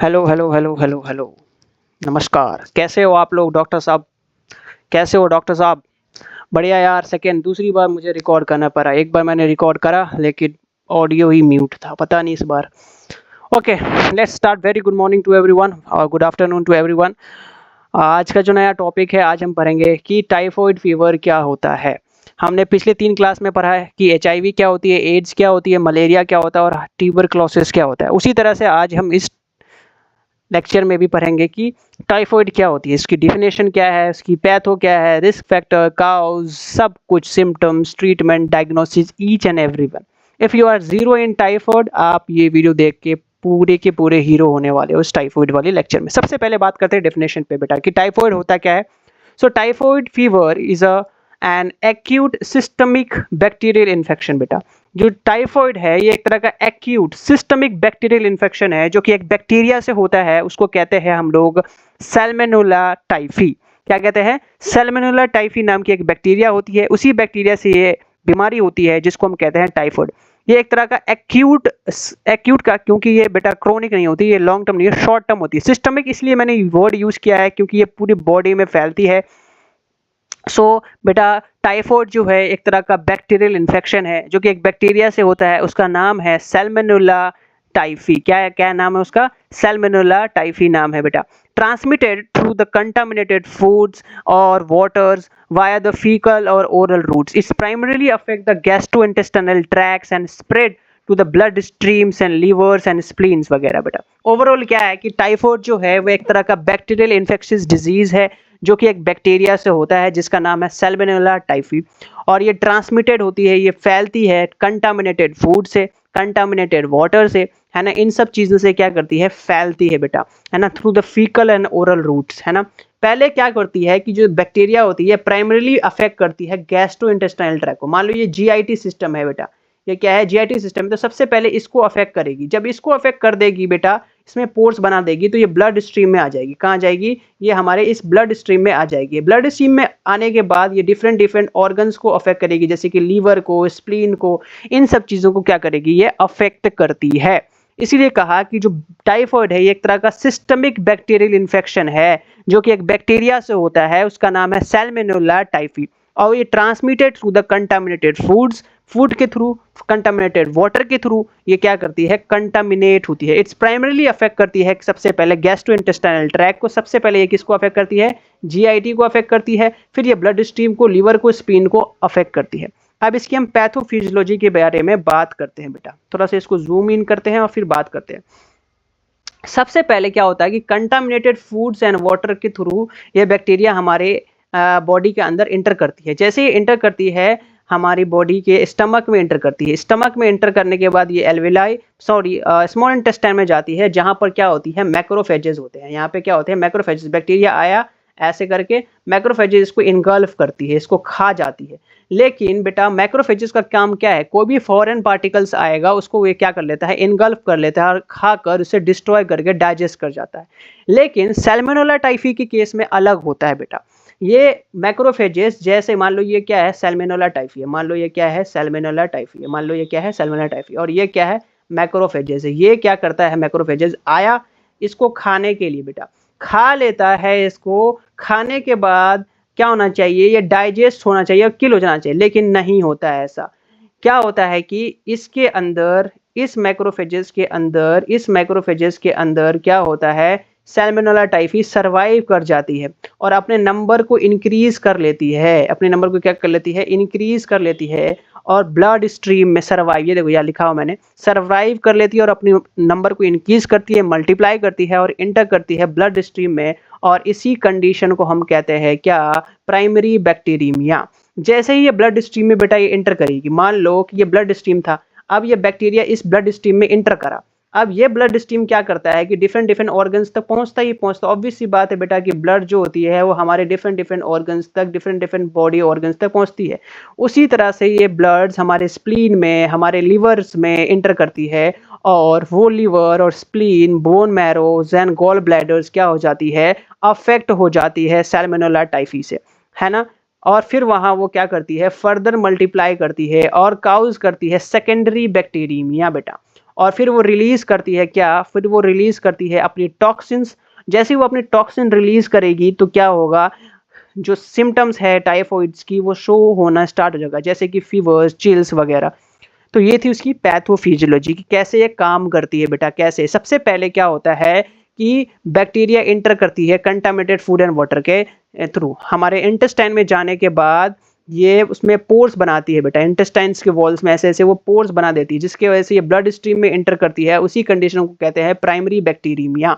Hello hello hello hello hello. नमस्कार, कैसे हो आप लोग डॉक्टर साहब? कैसे हो डॉक्टर साहब? बढ़िया यार। सेकेंड दूसरी बार मुझे रिकॉर्ड करना पड़ा। एक बार मैंने रिकॉर्ड करा लेकिन ऑडियो ही म्यूट था, पता नहीं इस बार। Okay, let's start. Very good morning to everyone और गुड आफ्टरनून टू एवरीवन। आज का जो नया टॉपिक है, आज हम पढ़ेंगे कि टाइफॉइड फीवर क्या होता है। हमने पिछले 3 क्लास में पढ़ा है कि एचआईवी क्या होती है, एड्स क्या होती है, मलेरिया क्या होता है और ट्यूबरक्लोसिस क्या होता है। उसी तरह से आज हम इस लेक्चर में भी पढ़ेंगे कि टाइफॉइड क्या होती है, इसकी डिफिनेशन क्या है, इसकी पैथो क्या है, रिस्क फैक्टर, काउज, सब कुछ, symptoms, treatment, diagnosis, each and everyone. If you are zero in typhoid, आप ये वीडियो देख के पूरे हीरो होने वाले हो इस टाइफॉइड वाले लेक्चर में। सबसे पहले बात करते हैं डेफिनेशन पे बेटा कि टाइफॉइड होता क्या है। So typhoid fever is a an acute systemic bacterial infection बेटा। जो टाइफॉइड है ये एक तरह का एक्यूट सिस्टमिक बैक्टीरियल इन्फेक्शन है जो कि एक बैक्टीरिया से होता है। उसको कहते हैं हम लोग सैल्मोनेला टाइफी। क्या कहते हैं? सैल्मोनेला टाइफी नाम की एक बैक्टीरिया होती है, उसी बैक्टीरिया से ये बीमारी होती है जिसको हम कहते हैं टाइफॉइड। ये एक तरह का एक्यूट एक्यूट का, क्योंकि ये बेटा क्रोनिक नहीं होती, ये लॉन्ग टर्म नहीं है, शॉर्ट टर्म होती है। सिस्टमिक इसलिए मैंने वर्ड यूज किया है क्योंकि ये पूरी बॉडी में फैलती है। बेटा टाइफॉइड जो है एक तरह का बैक्टीरियल इन्फेक्शन है जो कि एक बैक्टीरिया से होता है। उसका नाम है सैल्मोनेला टाइफी। क्या क्या नाम है उसका? सैल्मोनेला टाइफी नाम है बेटा। Transmitted through the contaminated foods और waters via the fecal or oral routes. It's primarily affect the gastrointestinal tracts and spread to the blood streams and livers and spleens वगैरह बेटा। ओवरऑल क्या है कि typhoid जो है वो एक तरह का बैक्टीरियल इन्फेक्शियस डिजीज है जो कि एक बैक्टीरिया से होता है जिसका नाम है सैल्मोनेला टाइफी। और ये ट्रांसमिटेड होती है, ये फैलती है कंटामिनेटेड फूड से, कंटामिनेटेड वाटर से, है ना। इन सब चीज़ों से क्या करती है? फैलती है बेटा, है ना, through the faecal and oral routes, है ना। पहले क्या करती है कि जो बैक्टीरिया होती है प्राइमरीली अफेक्ट करती है गैस्ट्रो इंटेस्टाइनल ट्रैक्ट को। मान लो ये जीआईटी सिस्टम है बेटा, ये क्या है? JIT system. तो सबसे पहले इसको अफेक्ट करेगी। जब इसको अफेक्ट कर देगी बेटा, इसमें पोर्स बना देगी, तो ये ब्लड स्ट्रीम में आ जाएगी। कहाँ जाएगी? ये हमारे इस ब्लड स्ट्रीम में आ जाएगी। ब्लड स्ट्रीम में आने के बाद ये डिफरेंट डिफरेंट ऑर्गन्स को अफेक्ट करेगी, जैसे कि लीवर को, स्प्लीन को, इन सब चीज़ों को क्या करेगी? ये अफेक्ट करती है। इसीलिए कहा कि जो टाइफॉइड है ये एक तरह का सिस्टमिक बैक्टीरियल इन्फेक्शन है जो कि एक बैक्टीरिया से होता है, उसका नाम है सैल्मोनेला टाइफी। और ये transmitted through the contaminated foods, food के थ्रू, कंटामिनेटेड वाटर के थ्रू ये क्या करती है? कंटामिनेट होती है। इट्स प्राइमरीली अफेक्ट करती है सबसे पहले गैस्ट्रोइंटेस्टाइनल ट्रैक्ट को। सबसे पहले ये किसको अफेक्ट करती है? जीआईटी को अफेक्ट करती है। फिर ये ब्लड स्ट्रीम को, लीवर को, स्प्लीन को अफेक्ट करती है। अब इसकी हम पैथोफिजियोलॉजी के बारे में बात करते हैं बेटा। थोड़ा सा इसको जूम इन करते हैं और फिर बात करते हैं। सबसे पहले क्या होता है कि कंटामिनेटेड फूड्स एंड वाटर के थ्रू ये बैक्टीरिया हमारे बॉडी के अंदर इंटर करती है। जैसे ही इंटर करती है हमारी बॉडी के स्टमक में इंटर करती है। स्टमक में इंटर करने के बाद ये एल्वेलाई स्मॉल इंटेस्टाइन में जाती है, जहां पर क्या होती है? मैक्रोफेजेस होते हैं। यहाँ पे क्या होते हैं? मैक्रोफेजेस। बैक्टीरिया आया ऐसे करके, मैक्रोफेजेस इसको इनगल्फ करती है, इसको खा जाती है। लेकिन बेटा मैक्रोफेजेस का काम क्या है? कोई भी फॉरेन पार्टिकल्स आएगा उसको ये क्या कर लेता है? इनगल्फ कर लेता है और खाकर उसे डिस्ट्रॉय करके डाइजेस्ट कर जाता है। लेकिन सैल्मोनेला टाइफी के केस में अलग होता है बेटा। ये मैक्रोफेजेस, जैसे मान लो ये क्या है? सैल्मोनेला टाइफी है। मान लो ये क्या है? सैल्मोनेला टाइफी है। मान लो ये क्या है? Salmonella typhi. और ये क्या है? मैक्रोफेजेस है। ये क्या करता है? मैक्रोफेजेस आया इसको खाने के लिए बेटा, खा लेता है इसको। खाने के बाद क्या होना चाहिए? ये डाइजेस्ट होना चाहिए और किल हो जाना चाहिए, लेकिन नहीं होता है ऐसा। क्या होता है कि इसके अंदर, इस मैक्रोफेजेस के अंदर क्या होता है? सैल्मोनेला टाइफी सरवाइव कर जाती है और अपने नंबर को इंक्रीज कर लेती है। अपने नंबर को क्या कर लेती है? इंक्रीज कर लेती है। और ब्लड स्ट्रीम में सरवाइव, ये देखो यहाँ लिखा हुआ मैंने, सरवाइव कर लेती है और अपने नंबर को इंक्रीज करती है, मल्टीप्लाई करती है और इंटर करती है ब्लड स्ट्रीम में। और इसी कंडीशन को हम कहते हैं क्या? Primary bacteraemia. जैसे ही ये ब्लड स्ट्रीम में बेटा ये इंटर करेगी, मान लो कि ये ब्लड स्ट्रीम था, अब ये बैक्टीरिया इस ब्लड स्ट्रीम में इंटर करा। अब ये ब्लड स्ट्रीम क्या करता है कि डिफरेंट डिफरेंट ऑर्गन्स तक पहुंचता ही पहुंचता। ऑब्वियस सी बात है बेटा कि ब्लड जो होती है वो हमारे डिफरेंट डिफरेंट ऑर्गन्स तक, डिफरेंट डिफरेंट बॉडी ऑर्गन्स तक पहुंचती है। उसी तरह से ये ब्लड्स हमारे स्प्लीन में, हमारे लिवर्स में इंटर करती है। और वो लिवर और spleen, bone marrows and gall bladders क्या हो जाती है? अफेक्ट हो जाती है सैल्मोनेला टाइफी से, है ना। और फिर वहां वो क्या करती है? फर्दर मल्टीप्लाई करती है और काउज करती है सेकेंडरी बैक्टीरियमिया बेटा। और फिर वो रिलीज करती है क्या, फिर वो रिलीज करती है अपनी टॉक्सिन्स। जैसे ही वो अपनी टॉक्सिन रिलीज करेगी तो क्या होगा, जो सिम्टम्स है टाइफॉइड्स की वो शो होना स्टार्ट हो जाएगा, जैसे कि फीवर्स, चिल्स वगैरह। तो ये थी उसकी पैथोफिजियोलॉजी की कैसे ये काम करती है बेटा। कैसे, सबसे पहले क्या होता है कि बैक्टीरिया इंटर करती है कंटामिनेटेड फूड एंड वाटर के थ्रू, हमारे इंटेस्टाइन में जाने के बाद ये उसमें पोर्स बनाती है बेटा, इंटेस्टाइन्स के वॉल्स में ऐसे ऐसे वो पोर्स बना देती है, जिसकी वजह से ये ब्लड स्ट्रीम में इंटर करती है। उसी कंडीशन को कहते हैं प्राइमरी बैक्टीरियमिया।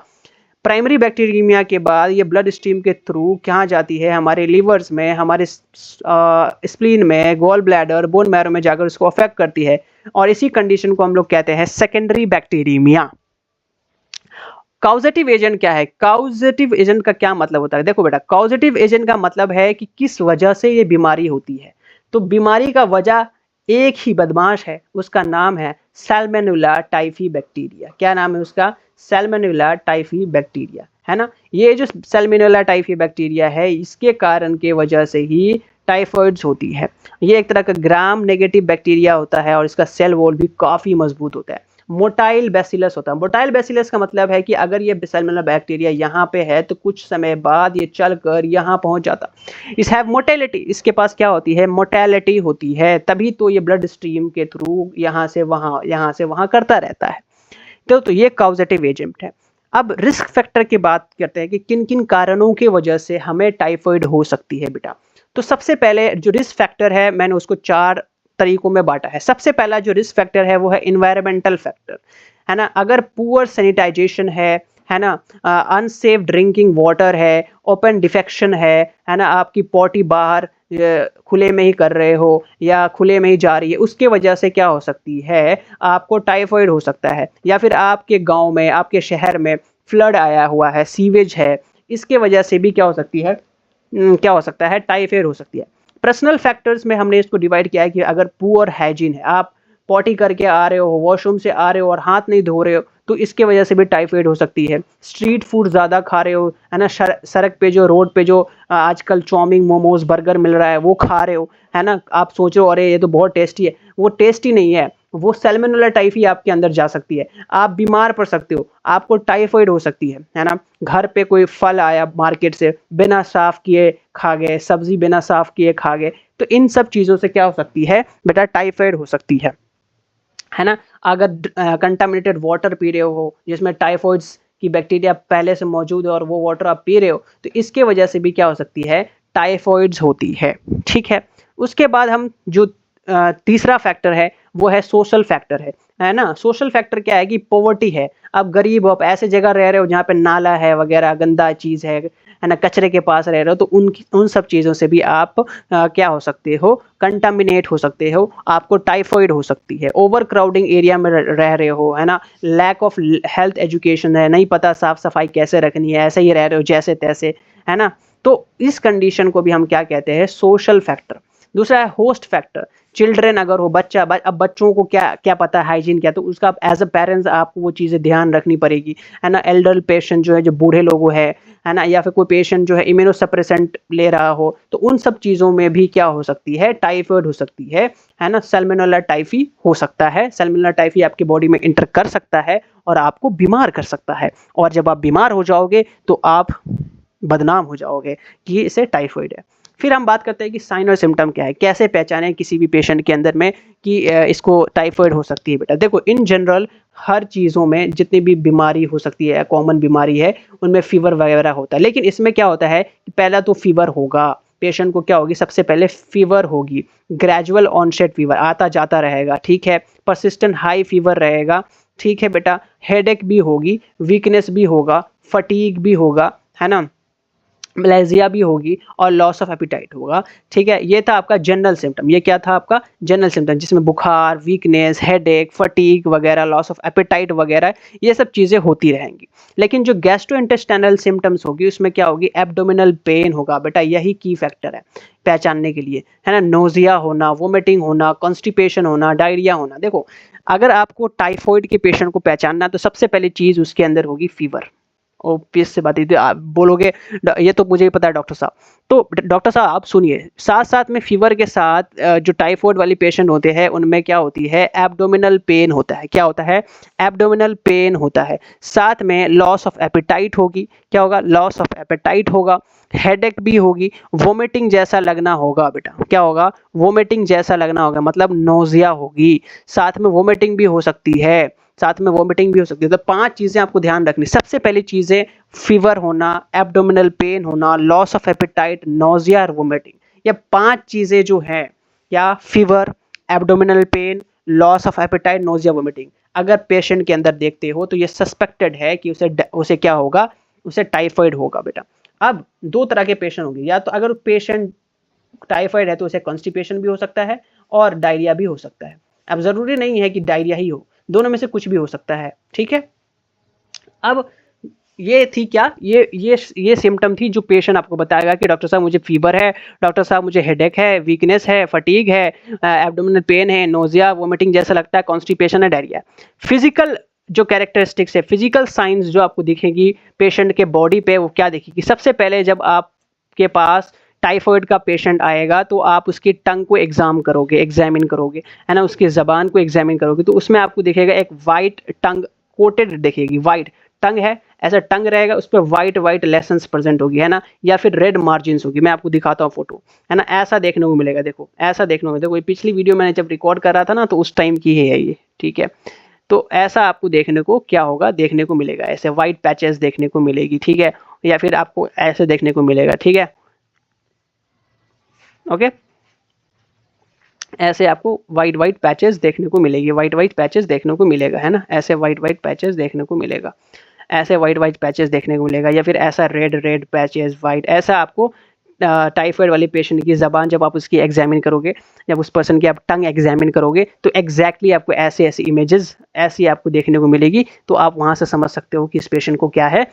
प्राइमरी बैक्टीरियमिया के बाद ये ब्लड स्ट्रीम के थ्रू कहाँ जाती है, हमारे लीवर्स में, हमारे स्प्लीन में, गॉल ब्लैडर, बोन मैरो में जाकर उसको अफेक्ट करती है। और इसी कंडीशन को हम लोग कहते हैं सेकेंडरी बैक्टीरियमिया। काउजेटिव एजेंट क्या है, काउजेटिव एजेंट का क्या मतलब होता है, देखो बेटा काउजेटिव एजेंट का मतलब है कि किस वजह से ये बीमारी होती है। तो बीमारी का वजह एक ही बदमाश है, उसका नाम है सैल्मोनेला टाइफी बैक्टीरिया। क्या नाम है उसका, सैल्मोनेला टाइफी बैक्टीरिया, है ना। ये जो सैल्मोनेला टाइफी बैक्टीरिया है, इसके कारण के वजह से ही टाइफॉइड्स होती है। ये एक तरह का ग्राम नेगेटिव बैक्टीरिया होता है और इसका सेल वॉल भी काफी मजबूत होता है। मोटाइल बैसिलस होता है। मोटाइल बैसिलस का मतलब है कि अगर ये सैल्मोनेला बैक्टीरिया यहाँ पे है तो कुछ समय बाद ये चलकर यहाँ पहुंच जाता। इस हैव मोटेलिटी, इसके पास क्या होती है, मोटेलिटी होती है, तभी तो ये ब्लड स्ट्रीम के थ्रू यहाँ से वहाँ करता रहता है। तो ये काउजेटिव एजेंट है। अब रिस्क फैक्टर की बात करते हैं कि किन किन कारणों की वजह से हमें टाइफॉइड हो सकती है बेटा। तो सबसे पहले जो रिस्क फैक्टर है, मैंने उसको 4 तरीकों में बांटा है। सबसे पहला जो रिस्क फैक्टर है वो है इन्वायरमेंटल फैक्टर, है ना। अगर पुअर सैनिटाइजेशन है ना, अनसेफ ड्रिंकिंग वाटर है, ओपन डिफेक्शन है ना, आपकी पॉटी बाहर खुले में ही कर रहे हो या खुले में ही जा रही है, उसके वजह से क्या हो सकती है, आपको टाइफॉइड हो सकता है। या फिर आपके गांव में, आपके शहर में फ्लड आया हुआ है, सीवेज है, इसके वजह से भी क्या हो सकती है, क्या हो सकता है, टाइफॉइड हो सकती है। पर्सनल फैक्टर्स में हमने इसको डिवाइड किया है कि अगर पुअर हाइजीन है, आप पॉटी करके आ रहे हो, वॉशरूम से आ रहे हो और हाथ नहीं धो रहे हो, तो इसके वजह से भी टाइफाइड हो सकती है। स्ट्रीट फूड ज़्यादा खा रहे हो, है ना, सड़क पे जो, रोड पे जो आजकल चाउमीन, मोमोज, बर्गर मिल रहा है वो खा रहे हो, है ना, आप सोचो अरे ये तो बहुत टेस्टी है, वो टेस्टी नहीं है, वो सैल्मोनेला टाइफी आपके अंदर जा सकती है, आप बीमार पड़ सकते हो, आपको टाइफाइड हो सकती है ना। घर पे कोई फल आया मार्केट से, बिना साफ किए खा गए, सब्जी बिना साफ किए खा गए, तो इन सब चीज़ों से क्या हो सकती है बेटा, टाइफाइड हो सकती है ना। अगर कंटामिनेटेड वाटर पी रहे हो जिसमें टाइफॉइड्स की बैक्टीरिया पहले से मौजूद है और वो वाटर आप पी रहे हो, तो इसके वजह से भी क्या हो सकती है, टाइफॉइड्स होती है। ठीक है, उसके बाद हम जो तीसरा फैक्टर है वो है सोशल फैक्टर है ना। सोशल फैक्टर क्या है कि पॉवर्टी है, आप गरीब हो, आप ऐसे जगह रह रहे हो जहाँ पे नाला है वगैरह, गंदा चीज़ है ना, कचरे के पास रह रहे हो, तो उन सब चीज़ों से भी आप क्या हो सकते हो, कंटामिनेट हो सकते हो, आपको टाइफॉइड हो सकती है। ओवर क्राउडिंग एरिया में रह रहे हो, है ना, लैक ऑफ हेल्थ एजुकेशन है, नहीं पता साफ सफाई कैसे रखनी है, ऐसे ही रह रहे हो जैसे तैसे, है ना, तो इस कंडीशन को भी हम क्या कहते हैं, सोशल फैक्टर। दूसरा है होस्ट फैक्टर, चिल्ड्रेन अगर हो, अब बच्चों को क्या पता है हाइजीन क्या, तो उसका एज अ पेरेंट्स आपको वो चीज़ें ध्यान रखनी पड़ेगी, है ना। एल्डर पेशेंट जो है, जो बूढ़े लोग है ना, या फिर कोई पेशेंट जो है इम्यूनोसप्रेसेंट ले रहा हो, तो उन सब चीज़ों में भी क्या हो सकती है, टाइफाइड हो सकती है ना, सैल्मोनेला टाइफी हो सकता है। सैल्मोनेला टाइफी आपकी बॉडी में इंटर कर सकता है और आपको बीमार कर सकता है, और जब आप बीमार हो जाओगे तो आप बदनाम हो जाओगे कि इसे टाइफाइड है। फिर हम बात करते हैं कि साइन और सिम्टम क्या है, कैसे पहचानें किसी भी पेशेंट के अंदर में कि इसको टाइफाइड हो सकती है बेटा। देखो इन जनरल हर चीज़ों में जितनी भी बीमारी हो सकती है, कॉमन बीमारी है, उनमें फीवर वगैरह होता है, लेकिन इसमें क्या होता है कि पहला तो फीवर होगा, पेशेंट को क्या होगी, सबसे पहले फीवर होगी, ग्रेजुअल ऑनसेट फीवर आता जाता रहेगा, ठीक है, परसिस्टेंट हाई फीवर रहेगा, ठीक है बेटा, हेडेक भी होगी, वीकनेस भी होगा, फटीग भी होगा, है ना, मलेजिया भी होगी और लॉस ऑफ एपिटाइट होगा। ठीक है, ये था आपका जनरल सिम्टम। ये क्या था आपका जनरल सिम्टम, जिसमें बुखार, वीकनेस, हेडेक, फटीग वगैरह, लॉस ऑफ एपिटाइट वगैरह, ये सब चीज़ें होती रहेंगी। लेकिन जो गैस्ट्रोइंटेस्टाइनल सिम्टम्स होगी उसमें क्या होगी, एब्डोमिनल पेन होगा बेटा, यही की फैक्टर है पहचानने के लिए, है ना। नोजिया होना, वोमिटिंग होना, कॉन्स्टिपेशन होना, डायरिया होना। देखो अगर आपको टाइफॉइड के पेशेंट को पहचानना तो सबसे पहली चीज़ उसके अंदर होगी फीवर, ओपीएस से बात थी, आप बोलोगे ये तो मुझे ही पता है डॉक्टर साहब। तो डॉक्टर साहब आप सुनिए, साथ साथ में फीवर के साथ जो टाइफाइड वाली पेशेंट होते हैं उनमें क्या होती है, एब्डोमिनल पेन होता है। क्या होता है? एब्डोमिनल पेन होता है। साथ में लॉस ऑफ एपेटाइट होगी। क्या होगा? लॉस ऑफ एपेटाइट होगा। हेडेक भी होगी। वोमिटिंग जैसा लगना होगा बेटा। क्या होगा? वोमिटिंग जैसा लगना होगा, मतलब नोजिया होगी। साथ में वोमिटिंग भी हो सकती है। साथ में वोमिटिंग भी हो सकती है। तो 5 चीज़ें आपको ध्यान रखनी। सबसे पहली चीज़ें फीवर होना, एब्डोमिनल पेन होना, लॉस ऑफ एपेटाइट, नोजिया और वोमिटिंग। ये 5 चीज़ें जो हैं, या fever, abdominal pain, loss of appetite, nausea, vomiting, अगर पेशेंट के अंदर देखते हो तो ये सस्पेक्टेड है कि उसे क्या होगा, उसे टाइफाइड होगा बेटा। अब 2 तरह के पेशेंट होंगे, या तो अगर पेशेंट टाइफाइड है तो उसे कॉन्स्टिपेशन भी हो सकता है और डायरिया भी हो सकता है। अब ज़रूरी नहीं है कि डायरिया ही हो, दोनों में से कुछ भी हो सकता है। ठीक है। अब ये थी क्या, ये सिम्टम थी जो पेशेंट आपको बताएगा कि डॉक्टर साहब मुझे फीवर है, डॉक्टर साहब मुझे हेडेक है, वीकनेस है, फटीग है, एब्डोमिनल पेन है, नोजिया, वोमिटिंग जैसा लगता है, कॉन्स्टिपेशन है, डायरिया। फिजिकल जो कैरेक्टरिस्टिक्स है, फिजिकल साइंस जो आपको दिखेगी पेशेंट के बॉडी पे, वो क्या दिखेगी? सबसे पहले जब आपके पास टाइफाइड का पेशेंट आएगा तो आप उसकी टंग को एग्जामिन करोगे, है ना, उसकी ज़बान को एग्जामिन करोगे, तो उसमें आपको दिखेगा एक वाइट टंग कोटेड दिखेगी। वाइट टंग है, ऐसा टंग रहेगा, उस पर वाइट वाइट लेसन्स प्रेजेंट होगी, है ना, या फिर रेड मार्जिन्स होगी। मैं आपको दिखाता हूँ फोटो, है ना, ऐसा देखने को मिलेगा। देखो ऐसा देखने को, देखो पिछली वीडियो मैंने जब रिकॉर्ड कर रहा था ना, तो उस टाइम की है ये। ठीक है। तो ऐसा आपको देखने को क्या होगा, देखने को मिलेगा, ऐसे वाइट पैचेस देखने को मिलेगी। ठीक है। या फिर आपको ऐसे देखने को मिलेगा। ठीक है। ओके। ऐसे आपको वाइट वाइट पैचेस देखने को मिलेगी, वाइट वाइट पैचेस देखने को मिलेगा, है ना, ऐसे वाइट वाइट पैचेस देखने को मिलेगा, ऐसे वाइट वाइट पैचेस देखने को मिलेगा, या फिर ऐसा रेड रेड पैचेस वाइट। ऐसा आपको टाइफाइड वाली पेशेंट की ज़बान जब आप उसकी एग्जामिन करोगे, जब उस पर्सन की आप टंग एग्जामिन करोगे, तो एग्जैक्टली आपको ऐसे ऐसी इमेजेस ऐसी आपको देखने को मिलेगी। तो आप वहाँ से समझ सकते हो कि इस पेशेंट को क्या है,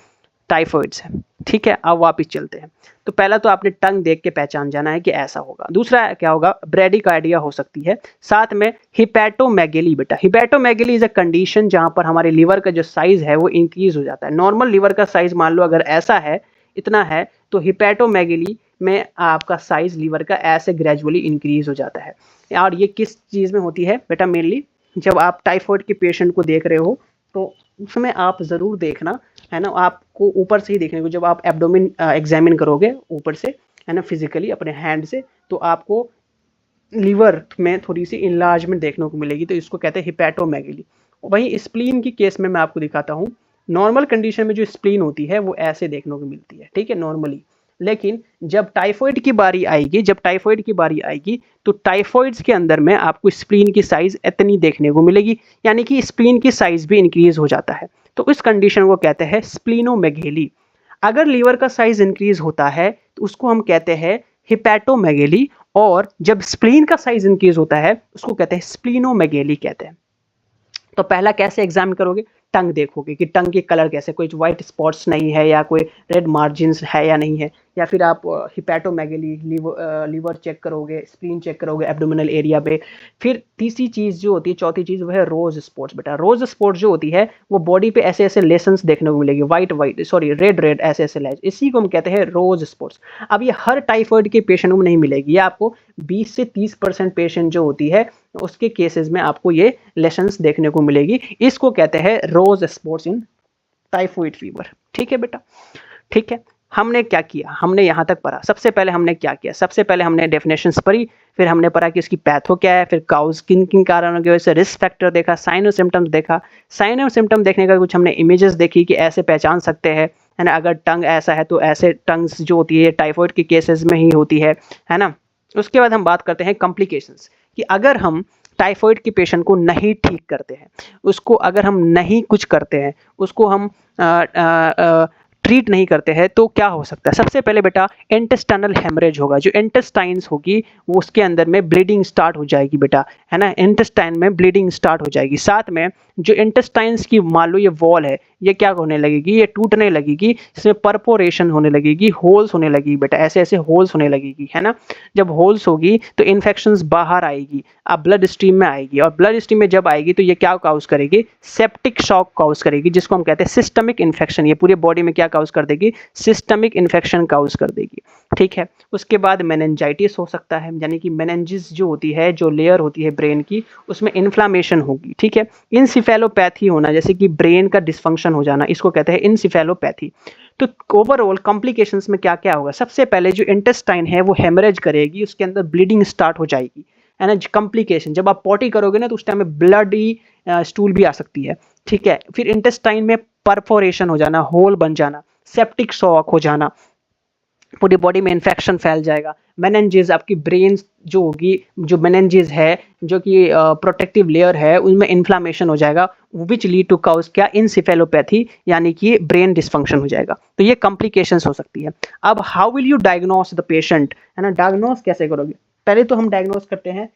टाइफाइड्स है। ठीक है। अब वापिस चलते हैं। तो पहला तो आपने टंग देख के पहचान जाना है कि ऐसा होगा। दूसरा क्या होगा, ब्रेडिकार्डिया हो सकती है। साथ में हिपैटोमेगेली बेटा। हिपैटोमेगेली इज अ कंडीशन जहां पर हमारे लीवर का जो साइज है वो इंक्रीज हो जाता है। नॉर्मल लीवर का साइज मान लो अगर ऐसा है, इतना है, तो हिपैटोमेगेली में आपका साइज लीवर का ऐसे ग्रेजुअली इंक्रीज हो जाता है। और ये किस चीज़ में होती है बेटा? मेनली जब आप टाइफाइड के पेशेंट को देख रहे हो तो उसमें आप ज़रूर देखना, है ना, आपको ऊपर से ही देखने को, जब आप एब्डोमिन एग्जामिन करोगे ऊपर से, है ना, फिजिकली अपने हैंड से, तो आपको लीवर में थोड़ी सी इनलार्जमेंट देखने को मिलेगी। तो इसको कहते हैं हिपैटोमेगेली। वहीं स्प्लीन की केस में मैं आपको दिखाता हूँ। नॉर्मल कंडीशन में जो स्प्लीन होती है वो ऐसे देखने को मिलती है। ठीक है, नॉर्मली। लेकिन जब टाइफाइड की बारी आएगी, तो टाइफाइड्स के अंदर में आपको स्प्लीन की साइज इतनी देखने को मिलेगी, यानी कि स्प्लीन की साइज भी इंक्रीज हो जाता है। तो इस कंडीशन को कहते हैं स्प्लीनोमेगेली। अगर लीवर का साइज इंक्रीज होता है तो उसको हम कहते हैं हिपैटोमेगेली, और जब स्प्लीन का साइज इंक्रीज होता है उसको कहते हैं स्प्लीनोमेगेली कहते हैं। तो पहला कैसे एग्जामिन करोगे? टंग देखोगे कि टंग के कलर कैसे, कोई व्हाइट स्पॉट्स नहीं है या कोई रेड मार्जिन्स है या नहीं है, या फिर आप हिपैटोमेगेली लीवर चेक करोगे, स्प्लीन चेक करोगे एब्डोमिनल एरिया पे। फिर तीसरी चीज़ जो होती है, चौथी चीज़, वो है रोज स्पॉट्स बेटा। रोज स्पॉट्स जो होती है वो बॉडी पे ऐसे ऐसे लेसन्स देखने को मिलेगी, रेड रेड ऐसे ऐसे लैज, इसी को हम कहते हैं रोज स्पॉट्स। अब ये हर टाइफाइड के पेशेंट को नहीं मिलेगी, ये आपको 20 से 30% पेशेंट जो होती है उसके केसेस में आपको ये लेशंस देखने को मिलेगी। इसको कहते हैं रोज स्पॉट्स इन टाइफाइड फीवर। ठीक है बेटा। ठीक है। हमने क्या किया, हमने यहाँ तक पढ़ा। सबसे पहले हमने क्या किया, सबसे पहले हमने डेफिनेशंस पढ़ी, फिर हमने पढ़ा कि इसकी पैथो क्या है, फिर काउज किन किन कारणों की वजह से, रिस्क फैक्टर देखा, साइन और सिम्टम्स देखा। साइन और सिम्टम देखने का कुछ हमने इमेजेस देखी कि ऐसे पहचान सकते हैं, है ना, अगर टंग ऐसा है तो ऐसे टंग्स जो होती है टाइफाइड के केसेस में ही होती है ना। उसके बाद हम बात करते हैं कॉम्प्लिकेशंस, कि अगर हम टाइफाइड के पेशेंट को नहीं ठीक करते हैं, उसको अगर हम नहीं कुछ करते हैं, उसको हम ट्रीट नहीं करते हैं, तो क्या हो सकता है? सबसे पहले बेटा इंटेस्टाइनल हेमरेज होगा। जो इंटेस्टाइन्स होगी वो उसके अंदर में ब्लीडिंग स्टार्ट हो जाएगी बेटा, है ना, इंटेस्टाइन में ब्लीडिंग स्टार्ट हो जाएगी। साथ में जो इंटेस्टाइन्स की मान लो ये वॉल है, ये क्या होने लगेगी, ये टूटने लगेगी, इसमें परपोरेशन होने लगेगी, होल्स होने लगेगी बेटा, ऐसे ऐसे होल्स होने लगेगी, है ना। जब होल्स होगी तो इन्फेक्शंस बाहर आएगी, अब ब्लड स्ट्रीम में आएगी, और ब्लड स्ट्रीम में जब आएगी तो ये क्या काउज करेगी, सेप्टिक शॉक काउज करेगी, जिसको हम कहते हैं सिस्टमिक इन्फेक्शन। ये पूरी बॉडी में क्या काउज कर देगी, सिस्टमिक इन्फेक्शन काउज कर देगी, ठीक है। उसके बाद मेनिंजाइटिस हो सकता है, यानी कि मेनिंजिस जो होती है, जो लेयर होती है ब्रेन की, उसमें इन्फ्लामेशन होगी, ठीक है। इंसिफेलोपैथी होना, जैसे कि ब्रेन का डिस्फंक्शन हो जाना, इसको कहते हैं इंसिफेलोपैथी। तो ओवरऑल कॉम्प्लिकेशंस में क्या क्या होगा, सबसे पहले जो इंटेस्टाइन है वो हेमरेज करेगी, उसके अंदर ब्लीडिंग स्टार्ट हो जाएगी, है ना। कॉम्प्लिकेशन, जब आप पॉटी करोगे ना तो उस टाइम में ब्लडी स्टूल भी आ सकती है, ठीक है। फिर इंटेस्टाइन में परफोरेशन हो जाना, होल बन जाना, सेप्टिक शॉक हो जाना, पूरी बॉडी में इन्फेक्शन फैल जाएगा। मेनिंजेस, आपकी ब्रेन जो होगी, जो मेनिंजेस है, जो कि प्रोटेक्टिव लेयर है, उनमें इन्फ्लामेशन हो जाएगा, विच लीड टू काउज क्या, इंसिफेलोपैथी, यानी कि ब्रेन डिस्फंक्शन हो जाएगा। तो ये कॉम्प्लिकेशंस हो सकती है। अब how will you diagnose the patient, है ना, डायग्नोस कैसे करोगे। पहले तो हम डायग्नोस करते हैं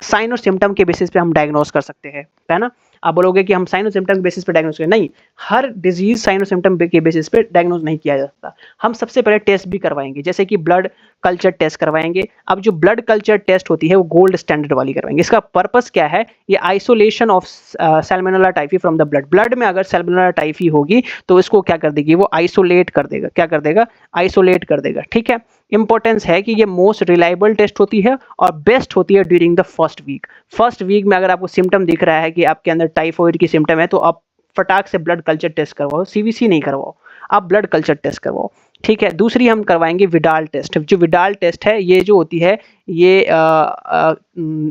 साइन और सिम्टम के बेसिस पे हम डायग्नोस कर सकते हैं, है ना। आप बोलोगे कि हम साइन और सिम्टम के बेसिस पे डायग्नोस करें, नहीं, हर डिजीज साइन और सिम्टम के बेसिस पे डायग्नोस नहीं किया जा सकता। हम सबसे पहले टेस्ट भी करवाएंगे, जैसे कि ब्लड कल्चर टेस्ट करवाएंगे। अब जो ब्लड कल्चर टेस्ट होती है वो गोल्ड स्टैंडर्ड वाली करवाएंगे। इसका पर्पस क्या है, ये isolation of Salmonella typhi from the blood. Blood में अगर सैल्मोनेला टाइफी होगी तो इसको क्या कर देगी, वो आइसोलेट कर देगा, क्या कर देगा, आइसोलेट कर देगा, ठीक है। इंपॉर्टेंस है कि ये मोस्ट रिलायबल टेस्ट होती है और बेस्ट होती है during the first week. First week में अगर आपको सिम्टम दिख रहा है कि आपके अंदर टाइफॉइड की सिम्टम है, तो आप फटाक से ब्लड कल्चर टेस्ट करवाओ, सीवीसी नहीं करवाओ, आप ब्लड कल्चर टेस्ट करवाओ, ठीक है। दूसरी हम करवाएंगे विडाल टेस्ट। जो विडाल टेस्ट है, ये जो होती है, ये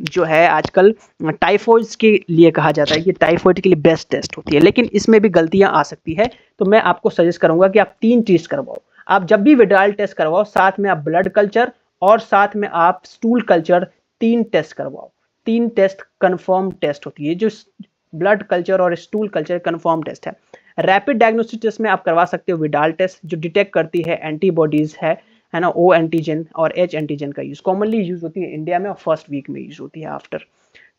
जो है आजकल टाइफॉइड्स के लिए कहा जाता है कि टाइफॉइड के लिए बेस्ट टेस्ट होती है, लेकिन इसमें भी गलतियां आ सकती है। तो मैं आपको सजेस्ट करूंगा कि आप 3 टेस्ट करवाओ। आप जब भी विडाल टेस्ट करवाओ, साथ में आप ब्लड कल्चर और साथ में आप स्टूल कल्चर, 3 टेस्ट करवाओ। 3 टेस्ट कंफर्म टेस्ट होती है, जो ब्लड कल्चर और स्टूल कल्चर कंफर्म टेस्ट है। रैपिड डायग्नोस्टिक टेस्ट में आप करवा सकते हो विडाल टेस्ट, जो डिटेक्ट करती है एंटीबॉडीज है ना, ओ एंटीजन और एच एंटीजन का यूज कॉमनली यूज होती है इंडिया में, और फर्स्ट वीक में यूज होती है आफ्टर,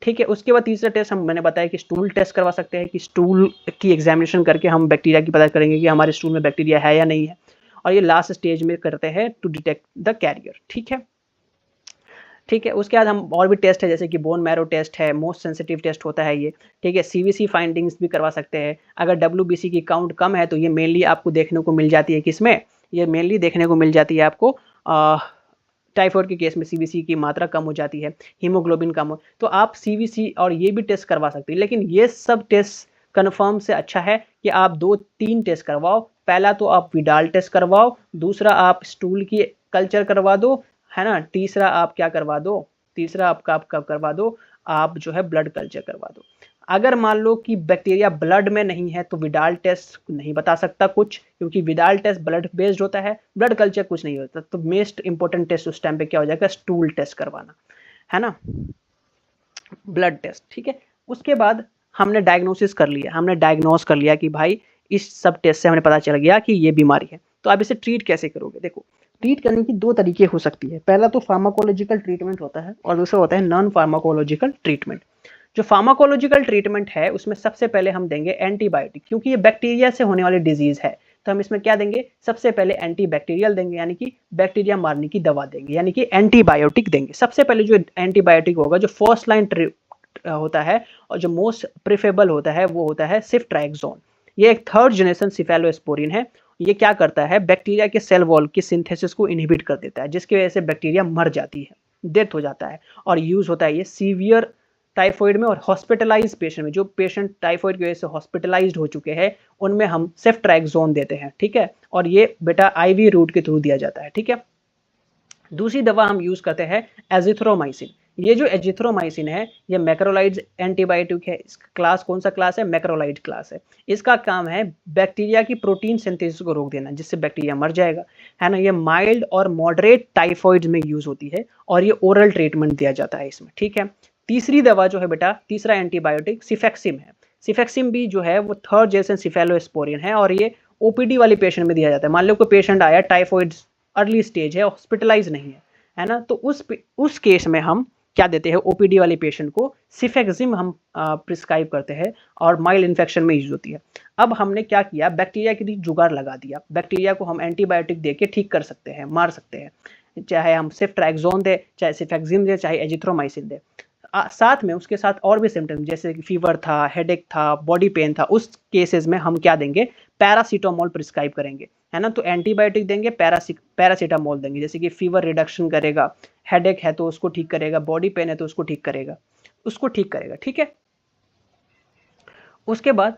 ठीक है। उसके बाद तीसरा टेस्ट हम, मैंने बताया कि स्टूल टेस्ट करवा सकते हैं, कि स्टूल की एग्जामिनेशन करके हम बैक्टीरिया की पता करेंगे कि हमारे स्टूल में बैक्टीरिया है या नहीं है। और ये लास्ट स्टेज में करते हैं टू डिटेक्ट द कैरियर, ठीक है, ठीक है। उसके बाद हम और भी टेस्ट है, जैसे कि बोन मैरो टेस्ट है, मोस्ट सेंसिटिव टेस्ट होता है ये, ठीक है। सीवीसी फाइंडिंग्स भी करवा सकते हैं। अगर डब्ल्यूबीसी की काउंट कम है तो ये मेनली आपको देखने को मिल जाती है, किसमें, ये मेनली देखने को मिल जाती है आपको टाइफॉइड के केस में सीवीसी की मात्रा कम हो जाती है, हीमोग्लोबिन कम हो, तो आप सीवीसी और ये भी टेस्ट करवा सकते हैं। लेकिन ये सब टेस्ट कन्फर्म से अच्छा है कि आप 2-3 टेस्ट करवाओ। पहला तो आप विडाल टेस्ट करवाओ, दूसरा आप स्टूल की कल्चर करवा दो, है ना, तीसरा आप क्या करवा दो, तीसरा आपका करवा दो, आप जो है ब्लड कल्चर करवा दो। अगर मान लो कि बैक्टीरिया ब्लड में नहीं है तो विडाल टेस्ट नहीं बता सकता कुछ, क्योंकि विडाल टेस्ट ब्लड बेस्ड होता है, ब्लड कल्चर कुछ नहीं होता। तो मोस्ट इंपॉर्टेंट टेस्ट उस टाइम पे क्या हो जाएगा, स्टूल टेस्ट करवाना, है ना, ब्लड टेस्ट, ठीक है। उसके बाद हमने डायग्नोसिस कर लिया, हमने डायग्नोस कर लिया कि भाई इस सब टेस्ट से हमें पता चल गया कि ये बीमारी है। तो आप इसे ट्रीट कैसे करोगे, देखो ट्रीट करने की 2 तरीके हो सकती है। पहला तो फार्माकोलॉजिकल ट्रीटमेंट होता है और दूसरा होता है नॉन फार्माकोलॉजिकल ट्रीटमेंट। जो फार्माकोलॉजिकल ट्रीटमेंट है उसमें सबसे पहले हम देंगे एंटीबायोटिक, क्योंकि ये बैक्टीरिया से होने वाली डिजीज है, तो हम इसमें क्या देंगे, सबसे पहले एंटीबैक्टीरियल देंगे, यानी कि बैक्टीरिया मारने की दवा देंगे, यानी कि एंटीबायोटिक देंगे। सबसे पहले जो एंटीबायोटिक होगा, जो फर्स्ट लाइन होता है और जो मोस्ट प्रेफरेबल होता है, वो होता है सिफ्ट्राइक्सोन। ये एक 3rd जनरेशन सिफेलोस्पोरिन है। ये क्या करता है, बैक्टीरिया के सेल वॉल की सिंथेसिस को इनहिबिट कर देता है, जिसकी वजह से बैक्टीरिया मर जाती है, डेथ हो जाता है। और यूज होता है ये सीवियर टाइफॉइड में और हॉस्पिटलाइज पेशेंट में। जो पेशेंट टाइफॉइड की वजह से हॉस्पिटलाइज्ड हो चुके हैं उनमें हम सेफ्ट्राइक्सोन देते हैं, ठीक है। और ये बेटा आईवी रूट के थ्रू दिया जाता है, ठीक है। दूसरी दवा हम यूज करते हैं एजिथ्रोमाइसिन। ये जो एजिथ्रोमाइसिन है ये मैक्रोलाइड एंटीबायोटिक है। इसका क्लास कौन सा क्लास है, मैक्रोलाइड क्लास है। इसका काम है बैक्टीरिया की प्रोटीन सिंथेसिस को रोक देना, जिससे बैक्टीरिया मर जाएगा, है ना। ये माइल्ड और मॉडरेट टाइफॉइड में यूज होती है और ये ओरल ट्रीटमेंट दिया जाता है इसमें, ठीक है। तीसरी दवा जो है बेटा, तीसरा एंटीबायोटिक सिफेक्सिम है। सिफेक्सिम भी जो है वो 3rd जनरेशन सिफेलोस्पोरिन है और ये ओपीडी वाले पेशेंट में दिया जाता है। मान लो कोई पेशेंट आया, टाइफॉइड अर्ली स्टेज है, हॉस्पिटलाइज नहीं है ना, तो उस केस में हम क्या देते हैं, ओपीडी वाले पेशेंट को सिफेक्सिम हम प्रिस्क्राइब करते हैं और माइल्ड इन्फेक्शन में यूज होती है। अब हमने क्या किया, बैक्टीरिया के लिए जुगाड़ लगा दिया। बैक्टीरिया को हम एंटीबायोटिक दे के ठीक कर सकते हैं, मार सकते हैं, चाहे हम सिफ्ट्रैक्सोन दे, चाहे सिफेक्सिम दे, चाहे एजिथ्रोमाइसिन दे। साथ में उसके साथ और भी सिम्टम्स जैसे कि फीवर था, हेडेक था, बॉडी पेन था, उस केसेस में हम क्या देंगे, पैरासीटामोल प्रिस्क्राइब करेंगे, है ना। तो एंटीबायोटिक देंगे, पैरासीटामोल देंगे, जैसे कि फीवर रिडक्शन करेगा, हेडेक है तो उसको ठीक करेगा, बॉडी पेन है तो उसको ठीक करेगा, ठीक है। उसके बाद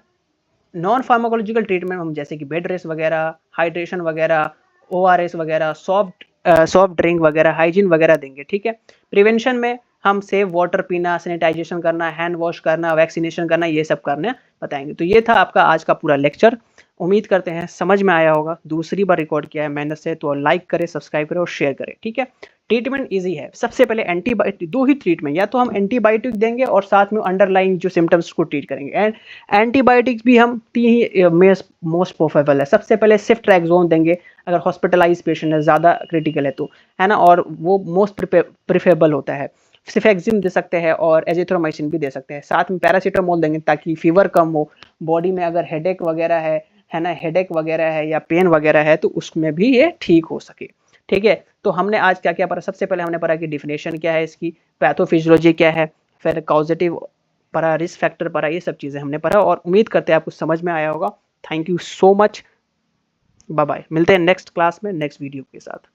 नॉन फार्माकोलॉजिकल ट्रीटमेंट हम जैसे कि बेड रेस्ट वगैरह, हाइड्रेशन वगैरह, ORS वगैरह, सॉफ्ट ड्रिंक वगैरह, हाइजीन वगैरह देंगे, ठीक है। प्रिवेंशन में हम सेफ वाटर पीना, सैनिटाइजेशन करना, हैंड वॉश करना, वैक्सीनेशन करना, ये सब करना बताएंगे। तो ये था आपका आज का पूरा लेक्चर। उम्मीद करते हैं समझ में आया होगा। दूसरी बार रिकॉर्ड किया है मेहनत से, तो लाइक करें, सब्सक्राइब करें और शेयर करें, ठीक है। ट्रीटमेंट इजी है। सबसे पहले एंटीबायोटिक, दो ही ट्रीटमेंट, या तो हम एंटीबायोटिक देंगे और साथ में अंडरलाइंग जो सिम्टम्स को ट्रीट करेंगे। एंड एंटीबायोटिक्स भी हम तीन ही मोस्ट प्रोफेबल है। सबसे पहले सिफ्ट्रैक्सोन देंगे अगर हॉस्पिटलाइज पेशेंट है, ज़्यादा क्रिटिकल है तो, है ना, और वो मोस्ट प्रिफरेबल होता है। सिफेक्सिम दे सकते हैं और एजिथ्रोमाइसिन भी दे सकते हैं। साथ में पैरासीटामोल देंगे ताकि फीवर कम हो। बॉडी में अगर हेडेक वगैरह है ना, हेडेक वगैरह है या पेन वगैरह है तो उसमें भी ये ठीक हो सके, ठीक है। तो हमने आज क्या क्या पढ़ा, सबसे पहले हमने पढ़ा कि डिफिनेशन क्या है इसकी, पैथोफिजियोलॉजी क्या है, फिर कॉजेटिव पढ़ा, रिस्क फैक्टर पढ़ा, ये सब चीज़ें हमने पढ़ा और उम्मीद करते हैं आपको समझ में आया होगा। Thank you so much, bye bye. मिलते हैं नेक्स्ट क्लास में नेक्स्ट वीडियो के साथ।